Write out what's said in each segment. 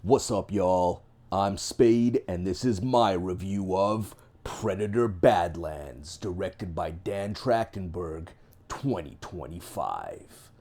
What's up, y'all? I'm Spade, and this is my review of Predator Badlands, directed by Dan Trachtenberg, 2025.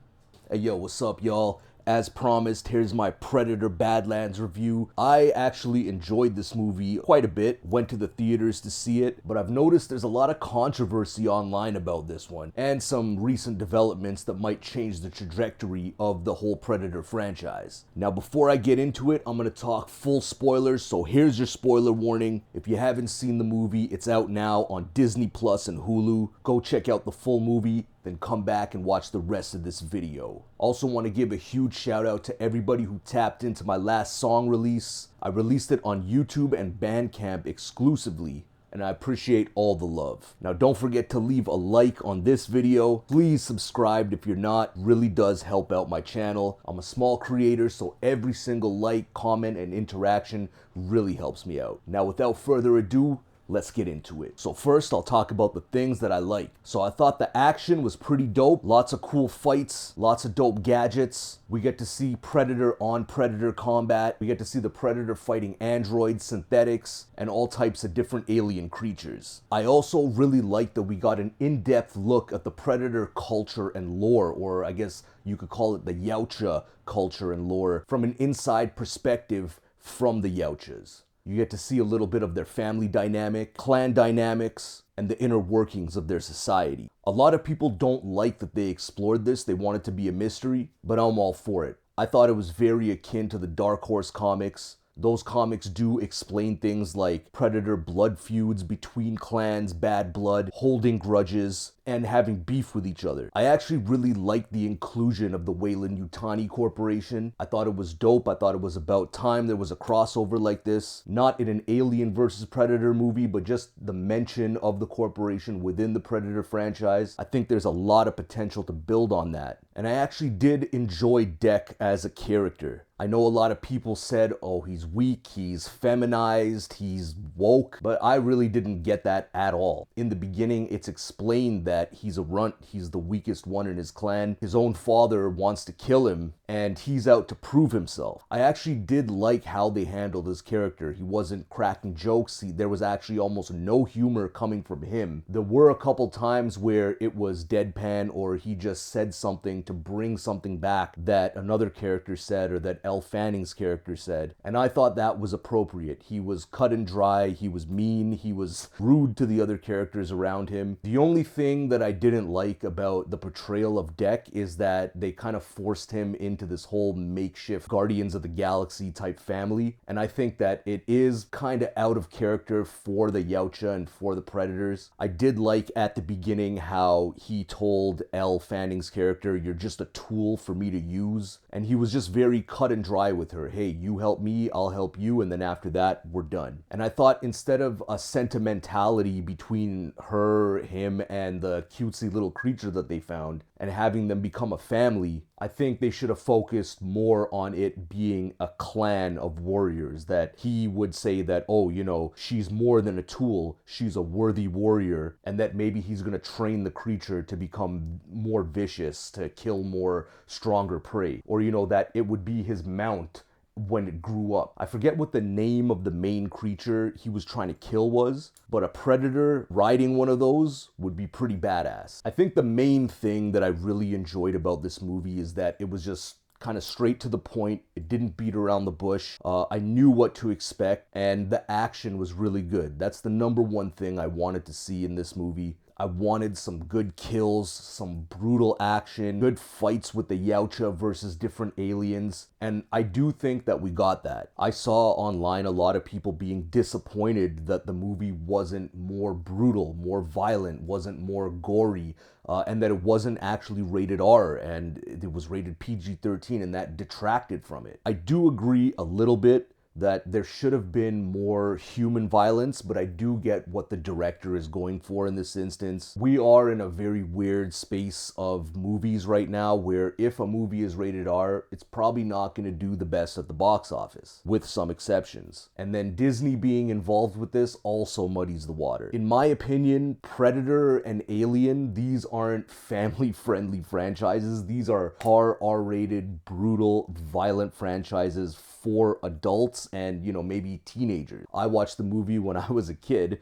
Hey, yo, what's up, y'all? As promised, here's my Predator Badlands review. I actually enjoyed this movie quite a bit, went to the theaters to see it, but I've noticed there's a lot of controversy online about this one, and some recent developments that might change the trajectory of the whole Predator franchise. Now, before I get into it, I'm gonna talk full spoilers, so here's your spoiler warning. If you haven't seen the movie, it's out now on Disney Plus and Hulu. Go check out the full movie, then come back and watch the rest of this video. Also want to give a huge shout out to everybody who tapped into my last song release. I released it on YouTube and Bandcamp exclusively, and I appreciate all the love. Now don't forget to leave a like on this video. Please subscribe if you're not, really does help out my channel. I'm a small creator, so every single like, comment, and interaction really helps me out. Now without further ado, let's get into it. So first, I'll talk about the things that I like. So I thought the action was pretty dope. Lots of cool fights, lots of dope gadgets. We get to see Predator on Predator combat. We get to see the Predator fighting androids, synthetics, and all types of different alien creatures. I also really like that we got an in-depth look at the Predator culture and lore, or I guess you could call it the Yautja culture and lore, from an inside perspective from the Yautjas. You get to see a little bit of their family dynamic, clan dynamics, and the inner workings of their society. A lot of people don't like that they explored this. They want it to be a mystery, but I'm all for it. I thought it was very akin to the Dark Horse comics. Those comics do explain things like Predator blood feuds between clans, bad blood, holding grudges, and having beef with each other. I actually really liked the inclusion of the Weyland-Yutani Corporation. I thought it was dope. I thought it was about time there was a crossover like this. Not in an Alien versus Predator movie, but just the mention of the corporation within the Predator franchise. I think there's a lot of potential to build on that. And I actually did enjoy Deck as a character. I know a lot of people said, oh, he's weak, he's feminized, he's woke, but I really didn't get that at all. In the beginning, it's explained that he's a runt, he's the weakest one in his clan. His own father wants to kill him, and he's out to prove himself. I actually did like how they handled his character. He wasn't cracking jokes. There was actually almost no humor coming from him. There were a couple times where it was deadpan, or he just said something to bring something back that another character said, or that Elle Fanning's character said, and I thought that was appropriate. He was cut and dry, he was mean, he was rude to the other characters around him. The only thing that I didn't like about the portrayal of Deck is that they kind of forced him into this whole makeshift Guardians of the Galaxy type family, and I think that it is kind of out of character for the Yautja and for the Predators. I did like at the beginning how he told Elle Fanning's character, you're just a tool for me to use, and he was just very cut and dry with her. Hey, you help me, I'll help you, and then after that, we're done. And I thought instead of a sentimentality between her, him, and the cutesy little creature that they found, and having them become a family, I think they should have focused more on it being a clan of warriors, that he would say that, oh, you know, she's more than a tool, she's a worthy warrior, and that maybe he's gonna train the creature to become more vicious, to kill more stronger prey, or, you know, that it would be his mount when it grew up. I forget what the name of the main creature he was trying to kill was, but a predator riding one of those would be pretty badass. I think the main thing that I really enjoyed about this movie is that it was just kind of straight to the point. It didn't beat around the bush. I knew what to expect, and the action was really good. That's the number one thing I wanted to see in this movie. I wanted some good kills, some brutal action, good fights with the Yautja versus different aliens, and I do think that we got that. I saw online a lot of people being disappointed that the movie wasn't more brutal, more violent, wasn't more gory, and that it wasn't actually rated R, and it was rated PG-13, and that detracted from it. I do agree a little bit that there should have been more human violence, but I do get what the director is going for in this instance. We are in a very weird space of movies right now where if a movie is rated R, it's probably not going to do the best at the box office, with some exceptions. And then Disney being involved with this also muddies the water. In my opinion, Predator and Alien, these aren't family-friendly franchises. These are R-rated, brutal, violent franchises for adults and, maybe teenagers. I watched the movie when I was a kid.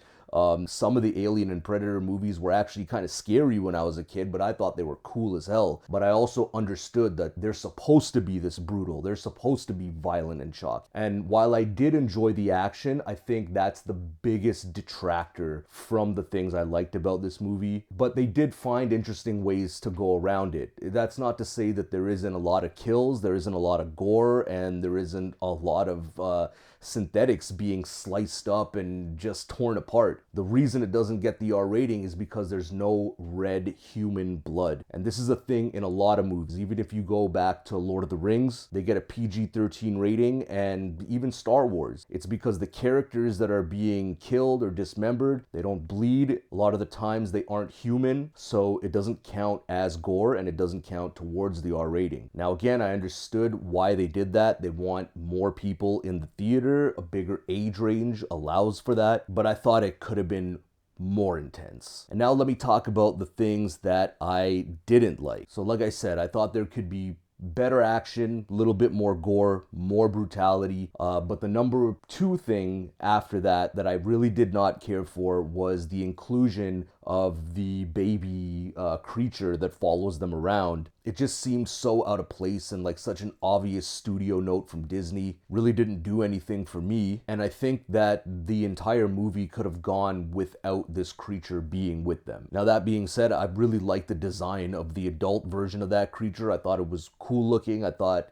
Some of the Alien and Predator movies were actually kind of scary when I was a kid, but I thought they were cool as hell. But I also understood that they're supposed to be this brutal. They're supposed to be violent and shocking. And while I did enjoy the action, I think that's the biggest detractor from the things I liked about this movie. But they did find interesting ways to go around it. That's not to say that there isn't a lot of kills, there isn't a lot of gore, and there isn't a lot of synthetics being sliced up and just torn apart. The reason it doesn't get the R rating is because there's no red human blood. And this is a thing in a lot of movies. Even if you go back to Lord of the Rings, they get a PG-13 rating, and even Star Wars. It's because the characters that are being killed or dismembered, they don't bleed. A lot of the times they aren't human, so it doesn't count as gore and it doesn't count towards the R rating. Now again, I understood why they did that. They want more people in the theater. A bigger age range allows for that, but I thought it could have been more intense. And now let me talk about the things that I didn't like. So like I said, I thought there could be better action, a little bit more gore, more brutality, but the number two thing after that I really did not care for was the inclusion of the baby creature that follows them around. It just seemed so out of place and like such an obvious studio note from Disney. Really didn't do anything for me, and I think that the entire movie could have gone without this creature being with them. Now that being said, I really liked the design of the adult version of that creature. I thought it was cool looking. I thought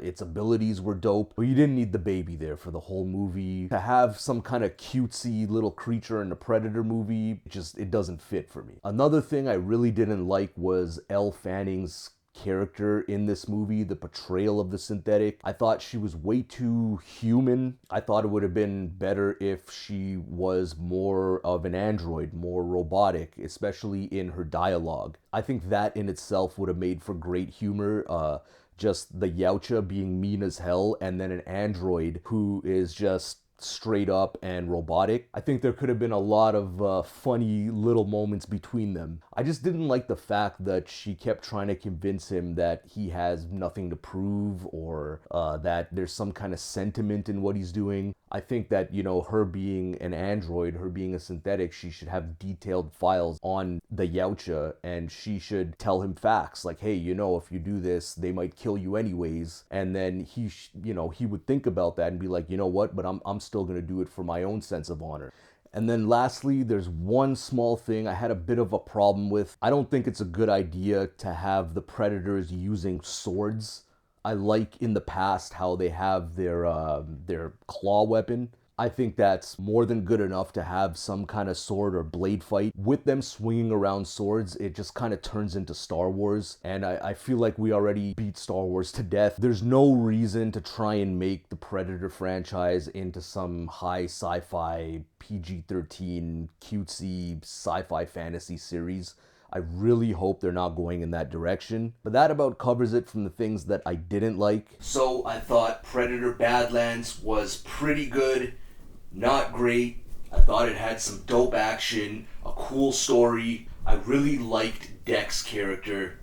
its abilities were dope, but you didn't need the baby there for the whole movie. To have some kind of cutesy little creature in a Predator movie, it doesn't fit for me. Another thing I really didn't like was Elle Fanning's character in this movie, the portrayal of the synthetic. I thought she was way too human. I thought it would have been better if she was more of an android, more robotic, especially in her dialogue. I think that in itself would have made for great humor. Just the Yautja being mean as hell, and then an android who is just straight up and robotic. I think there could have been a lot of funny little moments between them. I just didn't like the fact that she kept trying to convince him that he has nothing to prove, or that there's some kind of sentiment in what he's doing. I think that, her being an android, her being a synthetic, she should have detailed files on the Yautja, and she should tell him facts like, hey, if you do this, they might kill you anyways. And then he would think about that and be like, you know what, but I'm still gonna do it for my own sense of honor. And then lastly, there's one small thing I had a bit of a problem with. I don't think it's a good idea to have the Predators using swords. I like in the past how they have their claw weapon. I think that's more than good enough to have some kind of sword or blade fight. With them swinging around swords, it just kind of turns into Star Wars, and I feel like we already beat Star Wars to death. There's no reason to try and make the Predator franchise into some high sci-fi, PG-13, cutesy sci-fi fantasy series. I really hope they're not going in that direction. But that about covers it from the things that I didn't like. So I thought Predator Badlands was pretty good, not great. I thought it had some dope action, a cool story. I really liked Deck's character.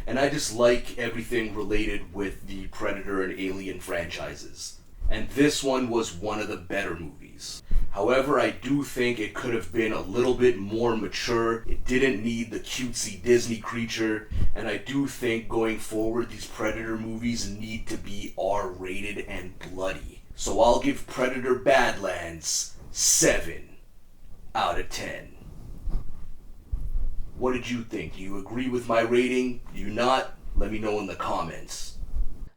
And I just like everything related with the Predator and Alien franchises. And this one was one of the better movies. However, I do think it could have been a little bit more mature. It didn't need the cutesy Disney creature. And I do think going forward, these Predator movies need to be R-rated and bloody. So I'll give Predator Badlands 7 out of 10. What did you think? Do you agree with my rating? Do you not? Let me know in the comments.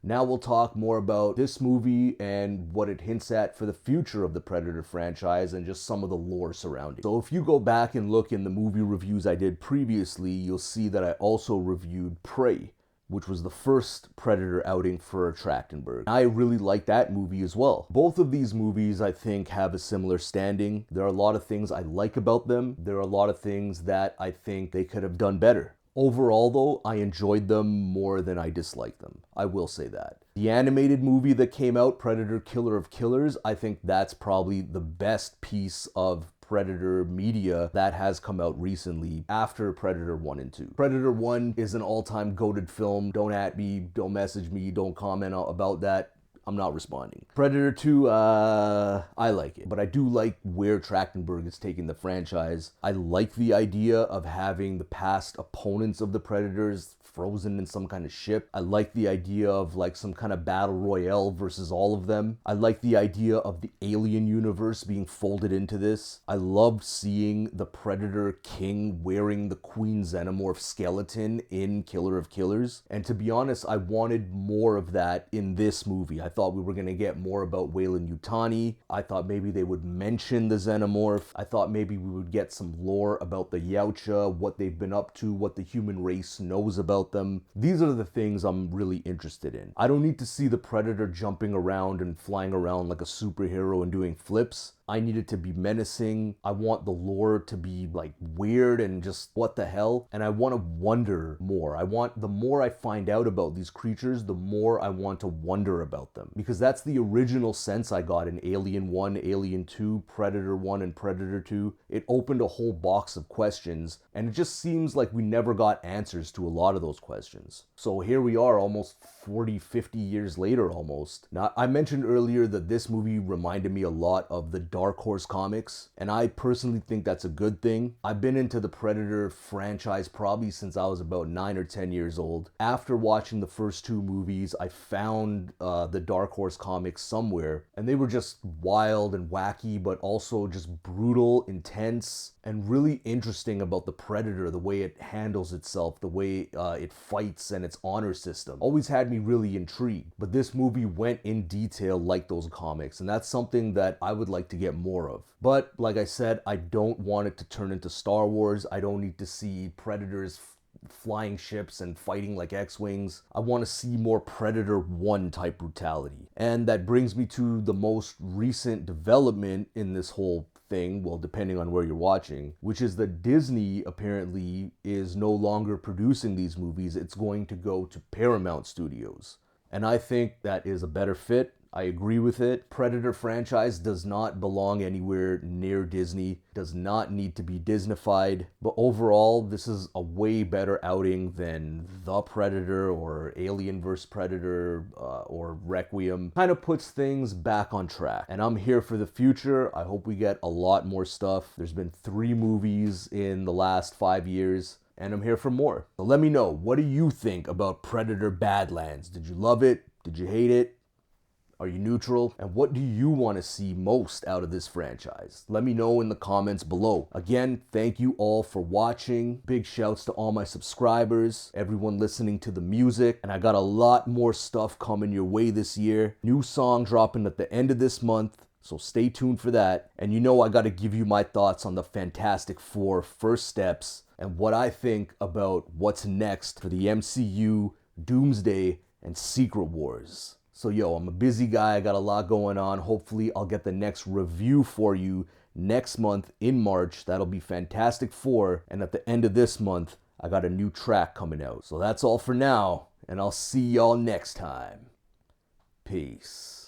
Now we'll talk more about this movie and what it hints at for the future of the Predator franchise and just some of the lore surrounding it. So if you go back and look in the movie reviews I did previously, you'll see that I also reviewed Prey, which was the first Predator outing for Trachtenberg. I really like that movie as well. Both of these movies, I think, have a similar standing. There are a lot of things I like about them. There are a lot of things that I think they could have done better. Overall, though, I enjoyed them more than I disliked them. I will say that. The animated movie that came out, Predator Killer of Killers, I think that's probably the best piece of Predator media that has come out recently after Predator 1 and 2. Predator 1 is an all-time goated film. Don't at me, don't message me, don't comment about that. I'm not responding. Predator 2, I like it, but I do like where Trachtenberg is taking the franchise. I like the idea of having the past opponents of the Predators frozen in some kind of ship. I like the idea of like some kind of battle royale versus all of them. I like the idea of the Alien universe being folded into this. I loved seeing the Predator King wearing the Queen Xenomorph skeleton in Killer of Killers. And to be honest, I wanted more of that in this movie. I thought we were going to get more about Weyland-Yutani. I thought maybe they would mention the Xenomorph. I thought maybe we would get some lore about the Yautja, what they've been up to, what the human race knows about them. These are the things I'm really interested in. I don't need to see the Predator jumping around and flying around like a superhero and doing flips. I need it to be menacing. I want the lore to be like weird and just what the hell. And I want to wonder more. The more I find out about these creatures, the more I want to wonder about them. Because that's the original sense I got in Alien 1, Alien 2, Predator 1, and Predator 2. It opened a whole box of questions, and it just seems like we never got answers to a lot of those questions. So here we are almost 40, 50 years later almost. Now, I mentioned earlier that this movie reminded me a lot of the Dark Horse comics, and I personally think that's a good thing. I've been into the Predator franchise probably since I was about 9 or 10 years old. After watching the first two movies, I found the Dark Horse comics somewhere, and they were just wild and wacky, but also just brutal, intense, and really interesting about the Predator, the way it handles itself, the way it fights, and its honor system. Always had me really intrigued, but this movie went in detail like those comics, and that's something that I would like to get more of. But like I said, I don't want it to turn into Star Wars. I don't need to see Predators flying ships and fighting like X-Wings. I want to see more Predator 1 type brutality. And that brings me to the most recent development in this whole thing, well, depending on where you're watching, which is that Disney apparently is no longer producing these movies. It's going to go to Paramount Studios. And I think that is a better fit. I agree with it. Predator franchise does not belong anywhere near Disney, does not need to be Disneyfied, but overall, this is a way better outing than The Predator or Alien vs. Predator or Requiem. Kind of puts things back on track, and I'm here for the future. I hope we get a lot more stuff. There's been 3 movies in the last 5 years, and I'm here for more. So let me know, what do you think about Predator Badlands? Did you love it? Did you hate it? Are you neutral? And what do you want to see most out of this franchise? Let me know in the comments below. Again, thank you all for watching. Big shouts to all my subscribers, everyone listening to the music, and I got a lot more stuff coming your way this year. New song dropping at the end of this month, so stay tuned for that. And you know I got to give you my thoughts on the Fantastic Four First Steps and what I think about what's next for the MCU, Doomsday, and Secret Wars. So yo, I'm a busy guy, I got a lot going on. Hopefully I'll get the next review for you next month in March. That'll be Fantastic Four. And at the end of this month, I got a new track coming out. So that's all for now, and I'll see y'all next time. Peace.